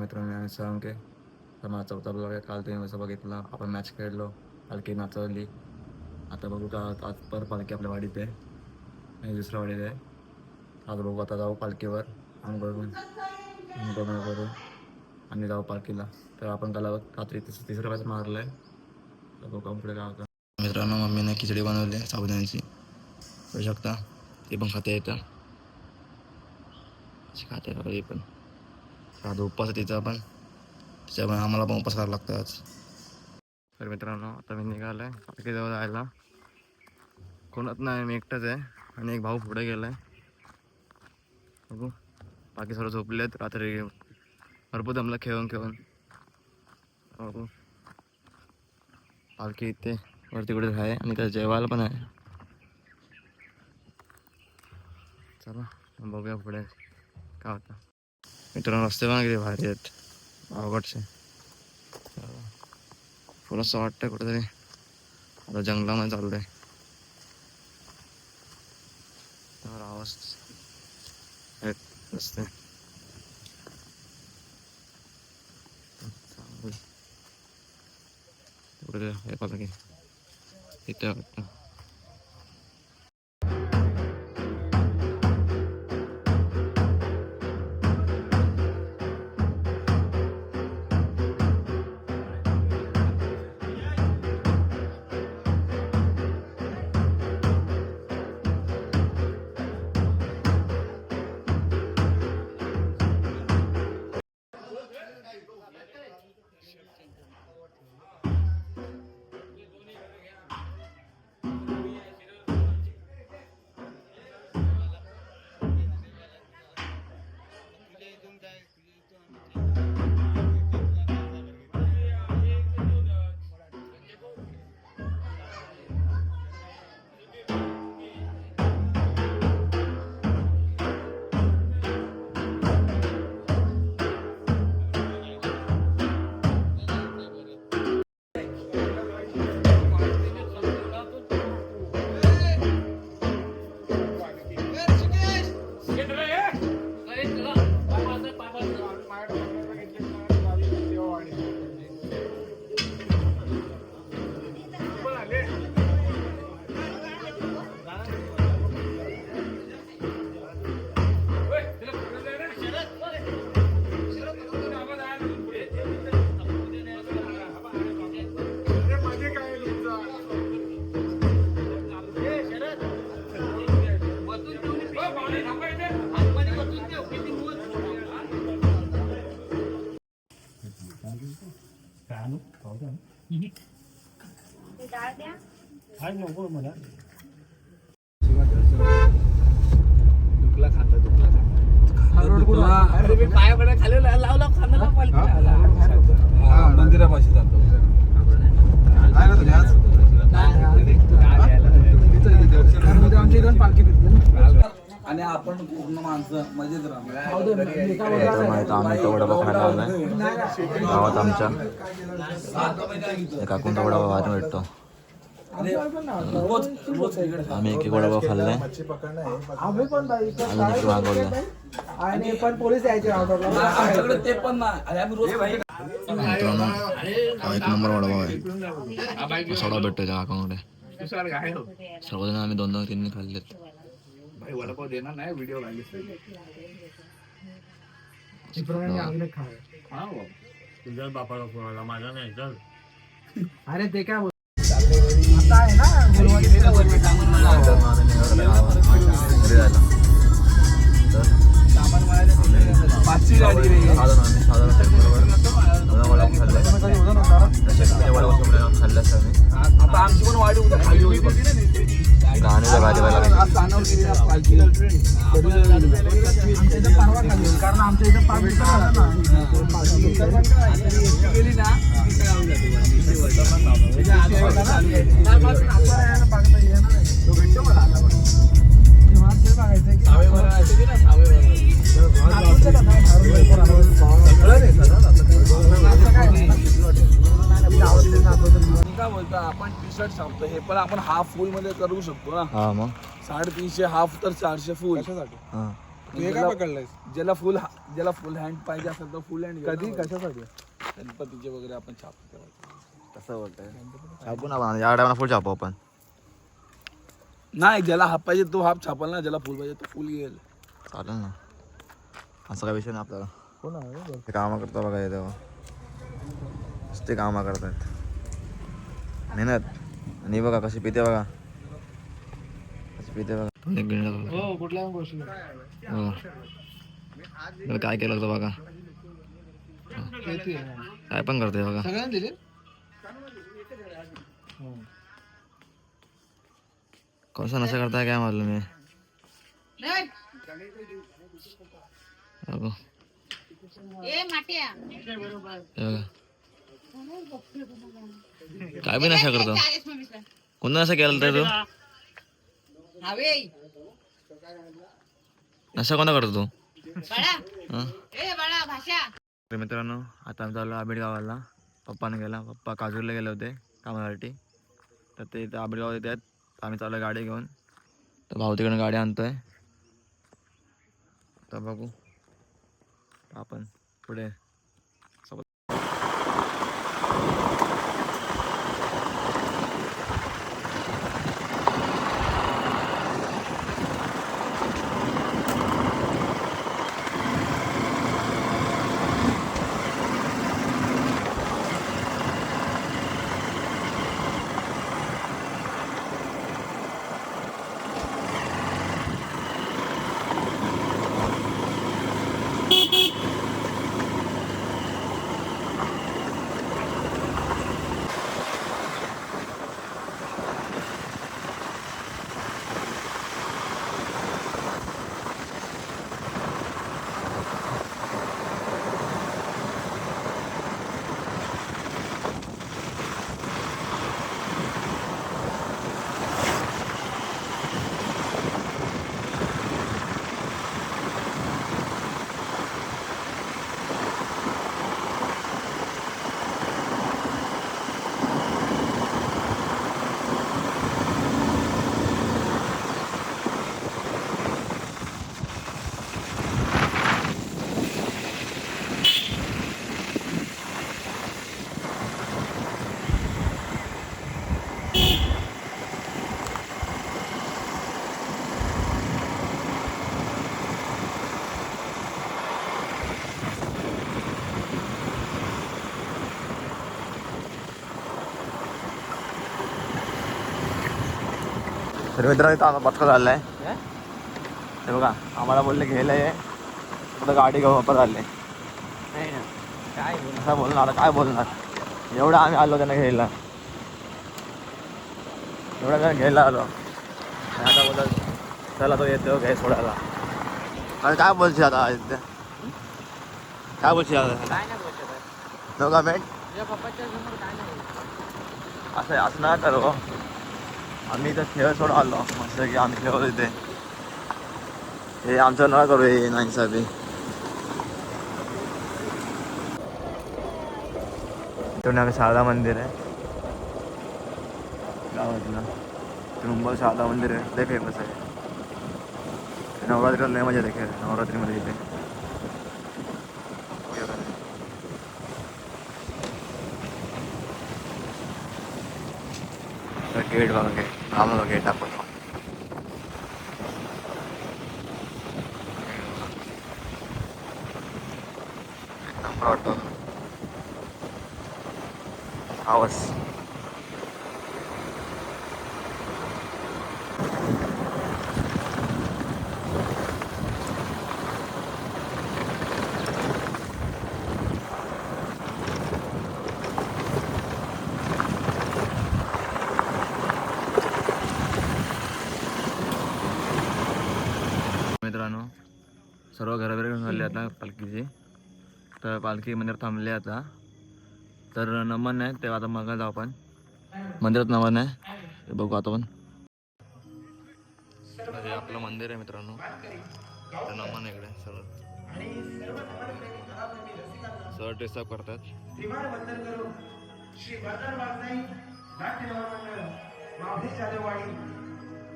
मित्रांनो मी सांगे तर माझा चौथा ब्लॉग आहे. काल तुम्ही असं बघितला आपण मॅच खेळलो, पालखी नाचवली. आता बघू का आज परत पालखी आपल्या वाडीत आहे आणि दुसऱ्या वाडीत आहे. आज बघू आता जाऊ पालखीवर आंघोळ करून आणि जाऊ पालखीला. तर आपण त्याला रात्री तिसरं मॅच मारलं आहे. तर बघू पुढे काय होतं. मित्रांनो मम्मीने खिचडी बनवली आहे साबुदाण्याची, करू शकता. ते पण खाता येतं, खाते कधी पण. आज उपवास आहे तिचा पण, त्याच्यामुळे आम्हाला पण उपवास करायला लागतं आज. तर मित्रांनो आता मी निघालो आहे पालखीजवळ जायला. कोणच नाही, मी एकटाच आहे आणि एक भाऊ पुढे गेला आहे. बघू बाकी सर्व झोपले आहेत. रात्री भरपूर दमलं खेळून. बघू पालखी इथे वरती कुठे आहे आणि त्या जेवायला पण आहे. चला बघूया पुढे काय होतं. मित्रांनो रस्ते पण किती भारी आहेत, अवघडचे. थोडंसं वाटतं कुठेतरी आता जंगलामध्ये चाललंय. तर आवाज रस्ते कुठे हे पाहिजे की इथे वाटतं. मंदिरापाशी जातो. आणि आपण पूर्ण माणसं मजेत राहतो. आम्ही तो वडापाव खायला आलोय गावात आमच्या. काकूंचा वडापाव भारी भेटतो. आम्ही एक वडापाव खाल्लाय आणि मागवलंय. आणि पण पोलीस यायचे ते पण मित्रांनो एक नंबर वडापाव आहे. सोडा भेटतो त्या काकांकडे. सर्वजण आम्ही 2-3 खाल्लेत. वडापाव देणार नाही, व्हिडिओ तुझ्या बापाला फोन माझा नाही तर. अरे ते काय आता आहे ना पाचशे गाडी आता आमची पण वाढी उद्या खाली होईल. गाण्याच्या भाजीपाला कारण आमच्या इथं 5 गेली ना काय बोलतो आपण टी शर्ट छापतो हे पण आपण हाफ फुल मध्ये करू शकतो ना. हा मग 350 हाफ तर 400 फुल. हे काय पकडलंयस ज्याला फुल हँड पाहिजे असेल तर फुल हँड कधी कशासाठी गणपतीचे वगैरे आपण छापतो कसं बोलतंय छापू ना आपण या टायमाला फुल छापू आपण. नाही, ज्याला हाफ पाहिजे तो हाफ छापल ना, ज्याला फुल पाहिजे तो फुल घेईल. चालेल ना, असं काय विषय नाही आपल्याला. कोण आहे ते कामं करतो बघा हे तेव्हा ते कामं करतात मेहनत. आणि बघा कशी पिते बघा, कशी पिते बघा. हो कुठल्या गोष्टी काय केलं होतं बघा, काय पण करते बघा. सगळ्यांना दिले कोणसा नशा करताय काय मारलं मी. काय बी नशा करतो. कोणता नशा केला तर तू नशा कोणता करतो तू. तर मित्रांनो आता आम्ही चाललो आबिड गावाला. पप्पाने गेला, पप्पा काजूरला गेले होते कामासाठी, तर ते इथं आबिड गावात येत आहेत. आम्ही चाललो गाडी घेऊन, तर भाऊ तिकडे गाडी आणतोय. तर बघू आपण पुढे सोबत. तर मित्रांनो इथं आम्हाला पथकं झालं आहे. हे बघा आम्हाला बोलले घ्यायला आहे, कुठं गाडी घेऊन वापर झाले. काय काय बोलणार, काय बोलणार. एवढं आम्ही आलो त्यांना घ्यायला, एवढं त्यांना घ्यायला आलो. आणि आता बोलत चला तो येतो घ्याय सोडायला. अरे काय बोलशील आता, काय बोलशील आता काय नाही बोलत नो कमेंट. तुझ्या पप्पाच्या समोर काय नाही. असं ना करू. आम्ही इथं खेळ सोडून आलो मस्त की आम्ही खेळतो इथे. हे आमचं न करू हे नाही साहेब. इथून शारदा मंदिर आहे गावातलं. मुंबई शारदा मंदिर आहे, लय फेमस आहे. नवरात्रीला लय मजा येते खेळ नवरात्रीमध्ये इथे. गेट बघा, गेट आम्हाला गेट दाखवतो. नंबर वाटतो आवाज. मित्रांनो सर्व घराघरी झाले आता पालखीची. तर पालखी मंदिरात थांबले आता. तर नमन आहे ते आता मग जाऊ आपण मंदिरात. नमन आहे ते बघू आता आपण. हे आपलं मंदिर आहे मित्रांनो, तर नमन इकडे सर्व ड्रेस अप करतात.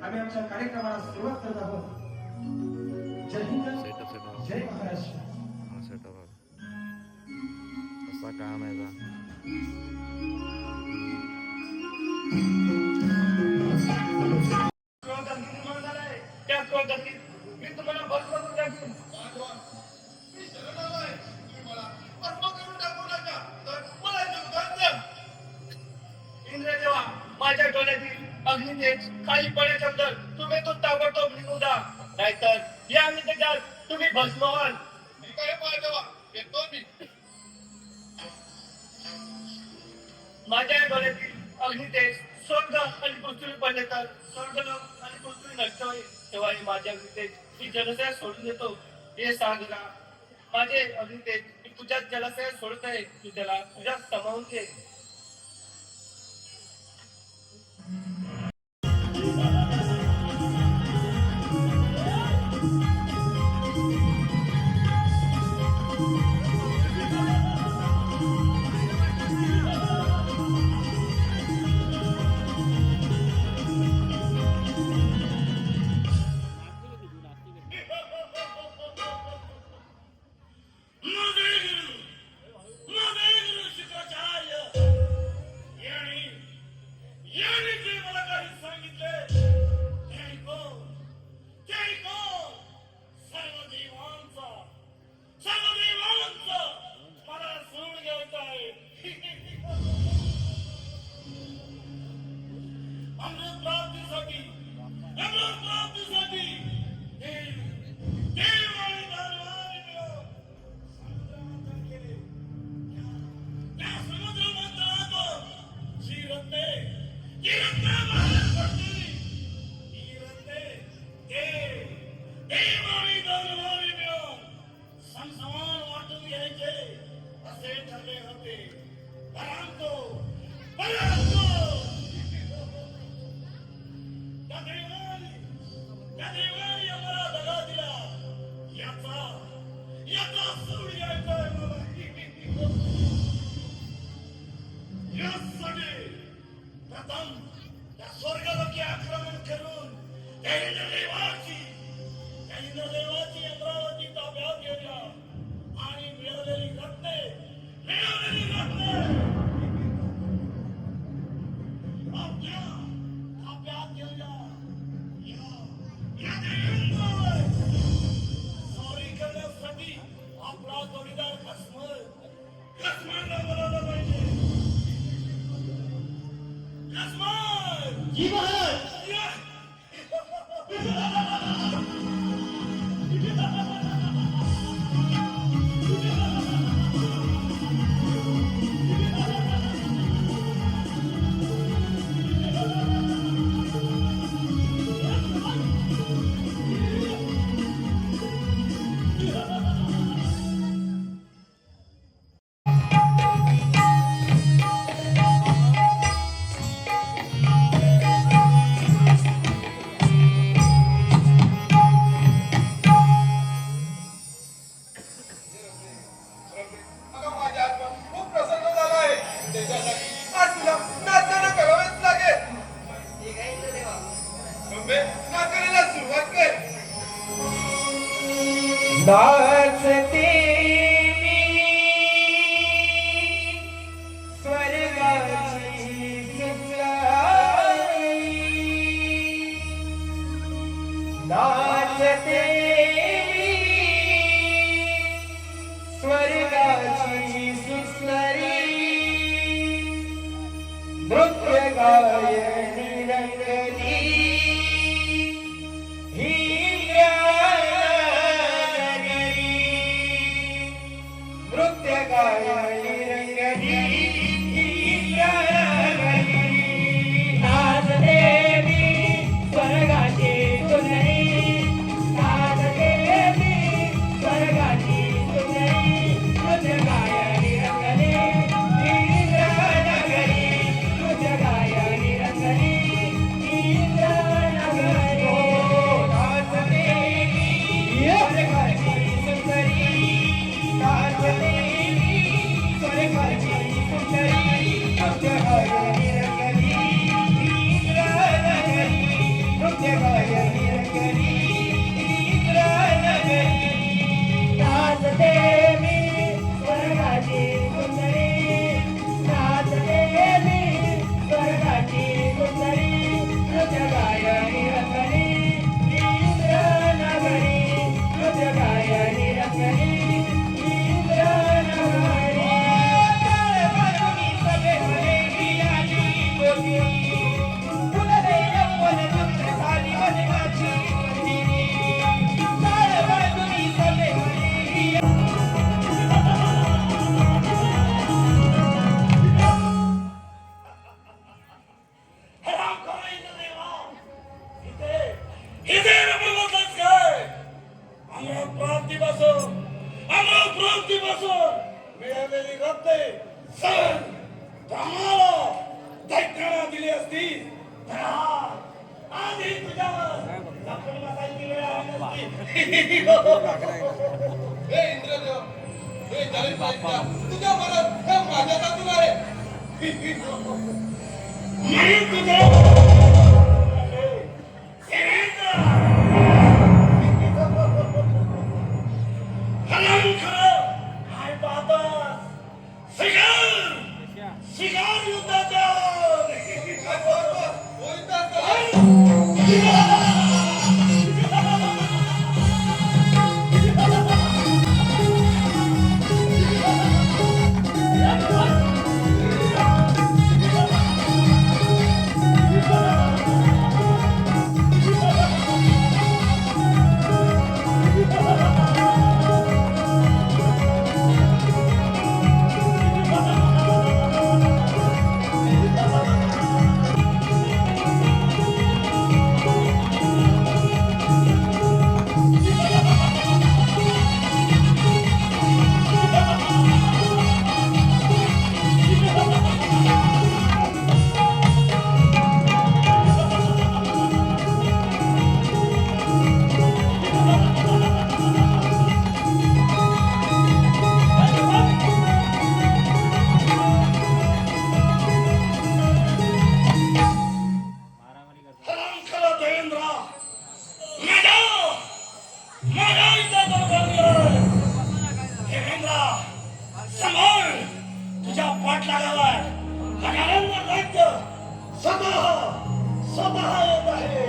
आम्ही आमच्या कार्यक्रमाला सुरुवात करत आहोत. सेटअप असा काम आहे त्या क्रोधातील मी तुम्हाला भस्म टाकून इंद्रदेवा माझ्या डोळ्यातील अग्नितेज खाली पडल्यानंतर तुम्ही तो ताबडतोब निघू द्या नाहीतर या अग्नितेजात तुम्ही भस्म व्हाल माझ्या डोळ्यातील अग्नितेज स्वर्ग आणि पृथ्वी पडले तर स्वर्गलोक आणि पृथ्वी नष्ट होईल तेव्हा ही माझे अग्नितेज मी जलशय सोडून देतो हे सांगला माझे अग्नितेज मी तुझ्या जलाशय सोडत आहे तू त्याला तुझ्यात समावून घे रत्ने सर आम्हाला दैत्याला दिली असती तर आधी तुझ्यावर लपून बसायची वेळ आली असती. हे इंद्रदेव, हे जालिम बादशाह, तुझ्या बरोबर हे माझ्या जातीला आहे. म्हणून तुझे शिकार युद्धाच्या तुझ्या पाठलागावर हजारांवर राज्य स्वतः येत आहे.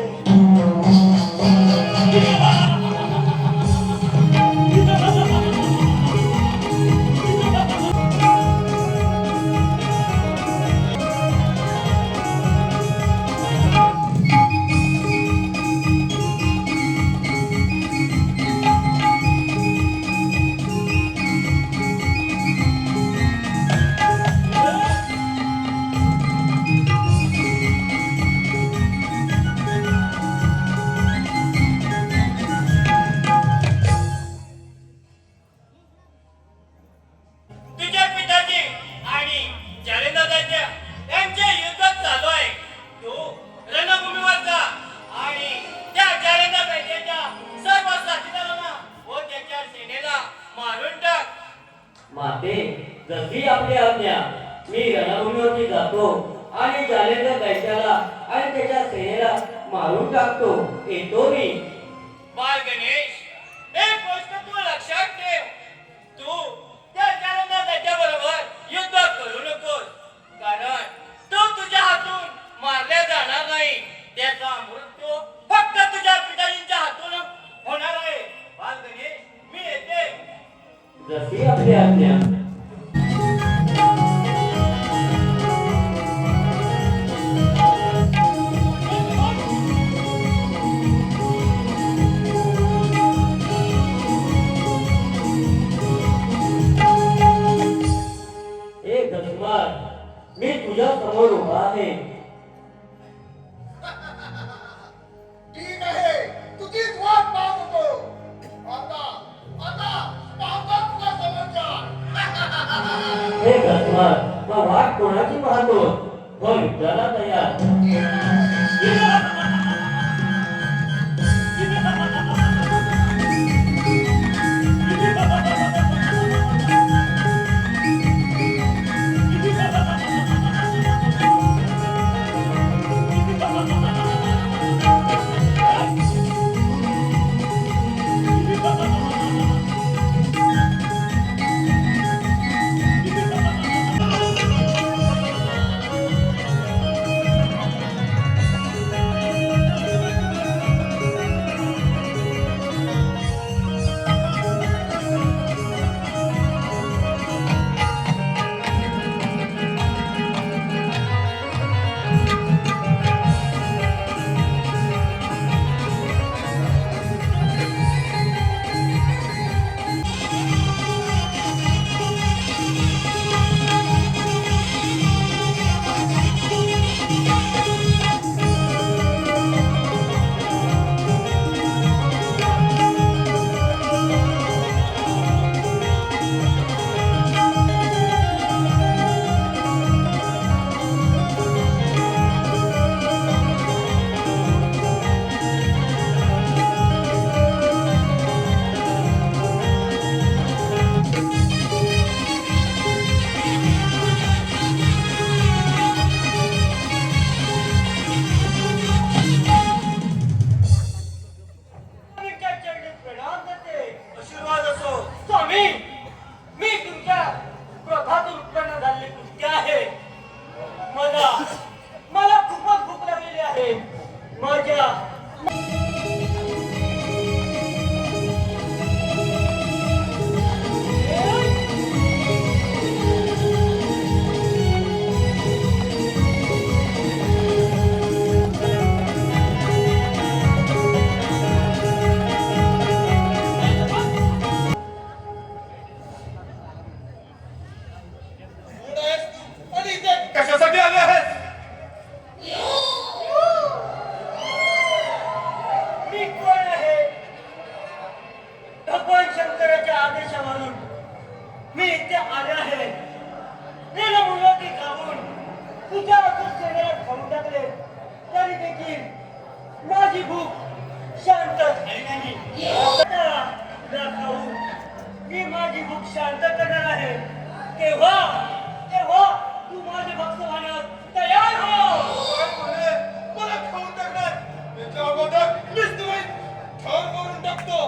तुझ्या पिताजी आणि जालिंदादाच्या यांचे युद्ध चालू आहे. तू रणभूमीवर जा आणि त्या जालिंदा पैशाच्या सर्व साथीदारांना व त्याच्या सेनेला मारून टाक. माते, जशी आपली आज्ञा. मी रणभूमीवरती जातो आणि जालेंद्र दैत्याला आणि त्याच्या सेनेला मारून टाकतो. येतो मी. बाळ गणेश, एक गोष्ट तू लक्षात ठेव. तू त्या जालिंदा दैत्याबरोबर युद्ध करू नकोस, कारण तो तुझ्या हातून मारला जाणार नाही. त्याचा मृत्यू फक्त तुझ्या पिताजींच्या हातून होणार आहे. बाळ गणेश, मी येते. जशी आपली आज्ञा. ए गजमार, मी तुझ्या समोर उभा आहे. ठीक आहे, तुझीच वाट पाहत होतो. आता तुला समजलं. हे गजमार, मग वाट कोणाची पाहतो? हो विचारा तयार. माझी भूक शांत झाली नाही. आता न खाऊ मी माझी भूक शांत करणार आहे. तेव्हा तेव्हा तू माझे भक्त होण्यास तयार हो. म्हणे मला खाऊन टाकणार त्याच्या अगोदर मीच तुम्ही ठार करून टाकतो.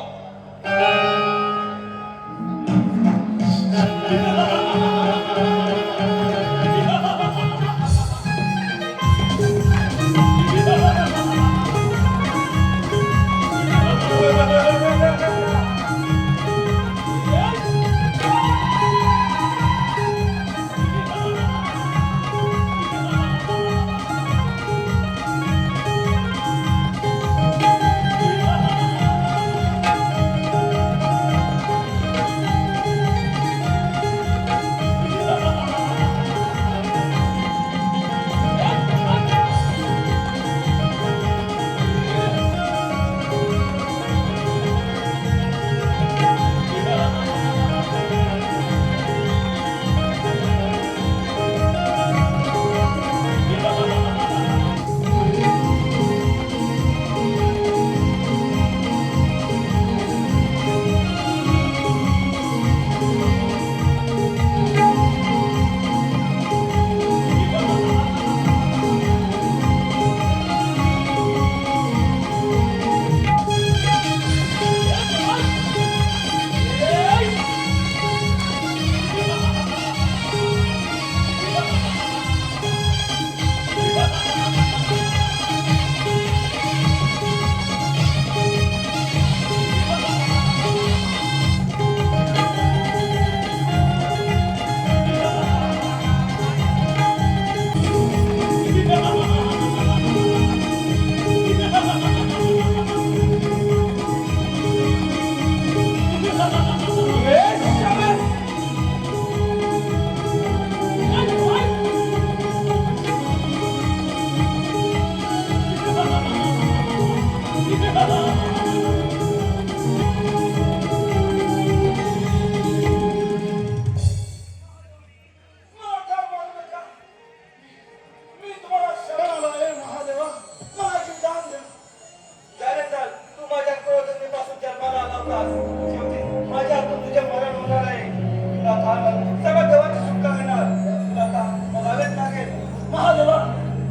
महादेवा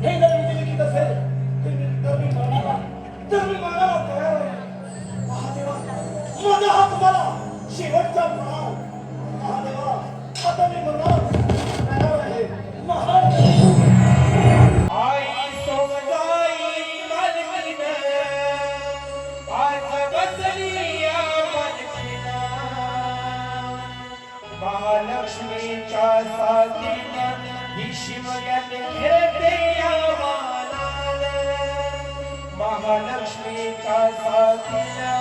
हे जर विधी लिखित असेल तर मी मरणाला तयार आहे. महादेवा माझा हा तुम्हाला शेवटचा प्रणाम. महादेवा आता मी मरणाला तयार आहे. महादेवा आई सोमजाई मालकीन आज बसली या मालकीन महालक्ष्मीच्या साथीनं ही शिमग्याने खेळते या वानाला. महालक्ष्मीच्या साथीनं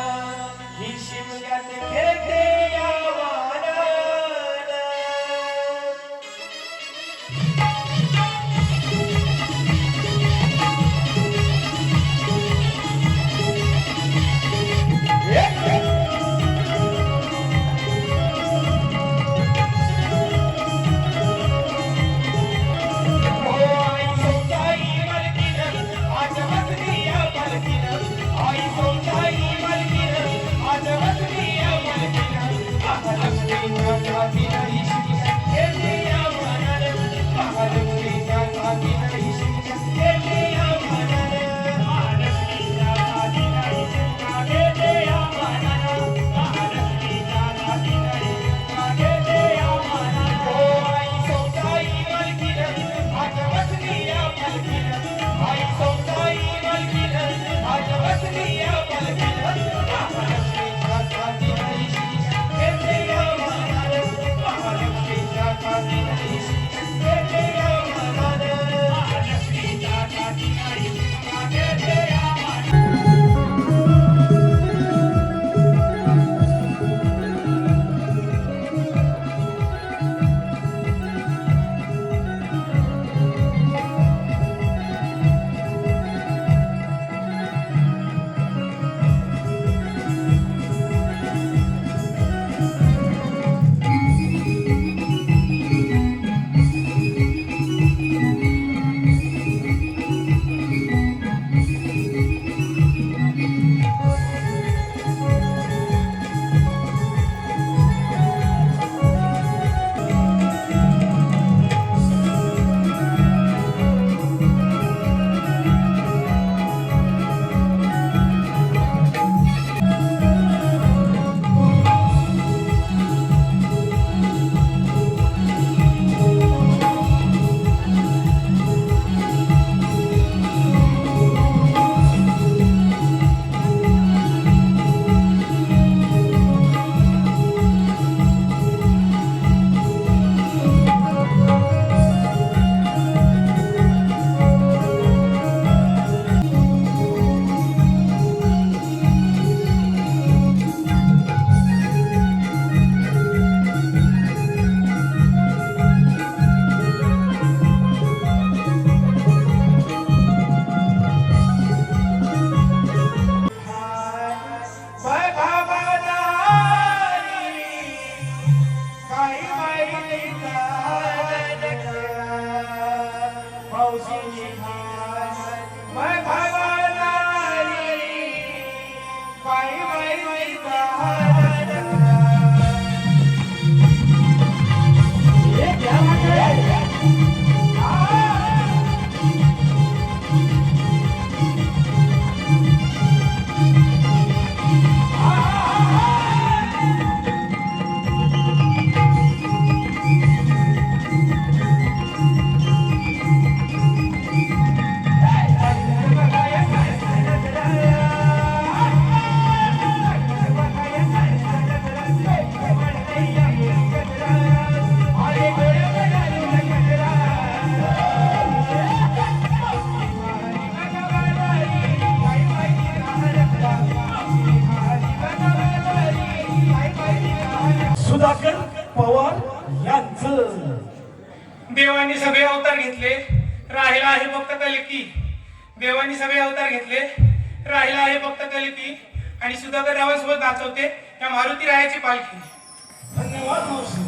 ही शिमग्याने खेळते या वानाला. आई सोमजाई मालकीन आज बसली या मालकीन मावशी बाय बाय सुधाकर पवार यांचं देवानी सगळे अवतार घेतले, राहिला आहे फक्त कलिकी. देवानी सगळे अवतार घेतले, राहिला आहे फक्त कलिकी. आणि सुधाकर रावासोबत नाचवते त्या मारुती रायाची पालखी. धन्यवाद मावशी.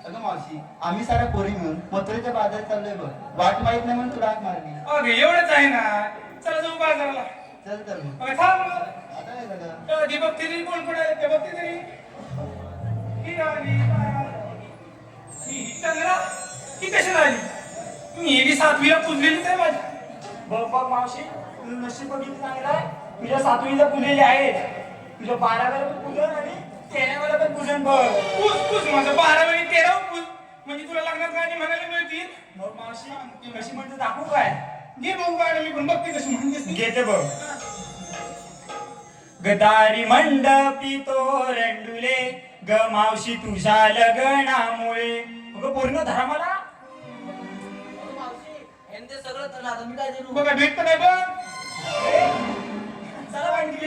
अगं मावशी, आम्ही साऱ्या पोरी मिळून मथुरेच्या बाजारात चाललोय बघ. वाट माहित नाही म्हणून तुला हाक मारली. अगे एवढंच आहे ना, चला जाऊ बाजाराला. चल तर मग. अगं थांब. आता काय झालं? ती बघते तरी कोण कोण आहे ते बघते तरी. ही राहिली, ही चंद्रा, ही कशाला आली? मी बी 7वीला पुजलेलीच आहे माझी. बघ मावशी, तुझं नशीब बघितलं चांगलं आहे. तुझ्या 7वीला पुलेले आहेत, तुझ्या 12व्याला पण पूजन आणि 13व्याला पण पूजन बघ. पूज माझं 12 वेळी 13 पूज. म्हणजे तुला लग्नात गाणी म्हणायला मिळतील. मग मावशी, ती कशी म्हणते दाखवू काय? घे बघू गाणं, मी पण बघते कशी म्हणतेस ती. घेते बघ. गदारी मंडपी तोरंडुले ग मावशी तुझ्या लग्नामुळे. अगं पूर्ण धरा मला. बघा भेटत नाही बघ. चला माहिती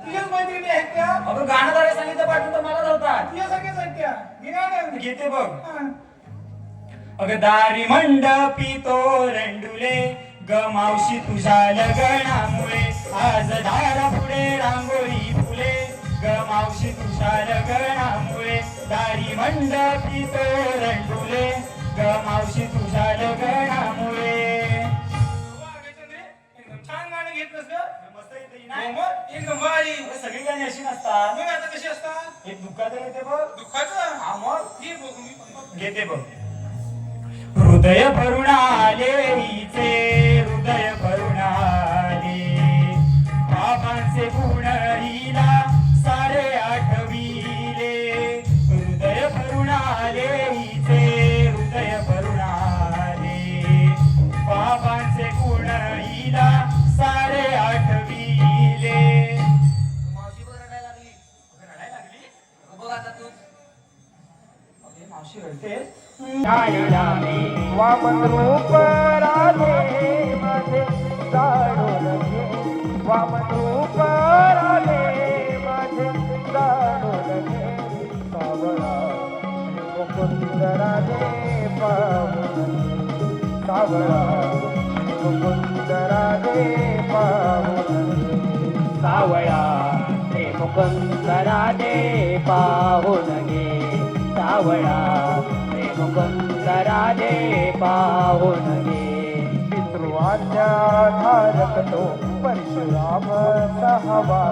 तुझ्याच मैत्रिणी आहेत त्या, अगं गाणं धरायला सांगितलं पाठवून तर मला धावतात. तुझ्यासारख्याच आहेत त्या. घे गाणं. घेते बघ. हा. अगं दारी मंडपी तोरंडुले ग मावशी तुझ्या लग्नामुळे. आज दारा पुढे रांगोळी फुले ग मावशी तुझ्या लग्नामुळे. दारी मंडपी तोरंडुले ग मावशी तुझ्या लग्नामुळे. वा, गजेंद्रे, एकदम छान गाणं घेतलंस ग. मस्त येते हो ना? मग, एकदम भारी. सगळी गाणी अशी नसतात. मग आता कशी असतात? एक दुःखाचं येते बघ. दुःखाचं. हा मग घे बघू, मी पण बघते. घेते बघ. हृदय भरून आले हिचे, हृदय भरून आले. बाबांचे गुण हिला सारे आठविले. हृदय भरून आले हिचे, हृदय भरून आले. बाबांचे गुण हिला सारे आठविले. मावशी बघ रडायला लागली. रडायला लागली? बघ आता तू. अरे मावशी रडते. वामन रूप राधे माझे जाणून घे. वामन रूप राधे माझे जाणून घे. सावळा श्री मुकुंद राधे पाहून घे. सावळा श्री मुकुंद राधे पाहून घे. सावळा श्री मुकुंद राधे पाहून घे. सावळा मुकुंद राधे पाहून घे. पितृआज्ञा धारक तो परशुराम सहावा.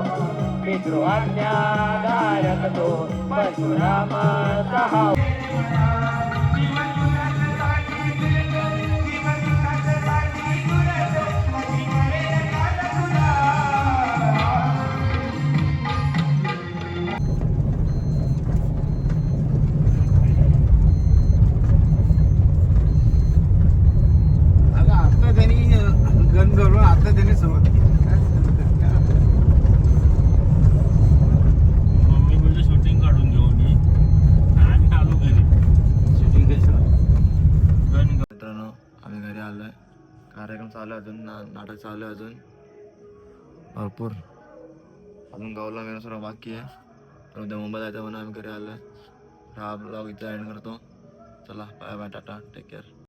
पितृआज्ञा धारक तो परशुराम सहावा. आता त्यांनी गण धरून आता त्यांनी सुरुवात केली. मम्मी म्हणजे शूटिंग काढून घेऊन ये आणि आलो घरी. शूटिंग कशाला? मित्रांनो, आम्ही घरी आलो आहे. कार्यक्रम चालू आहे अजून, नाटक चालू आहे अजून भरपूर. अजून गावला मेहनत सर्व बाकी आहे. तर उद्या मुंबई जायचं म्हणून आम्ही घरी आलो आहे. हा ब्लॉग इथं एंड करतो. चला, bye bye, tata, take care.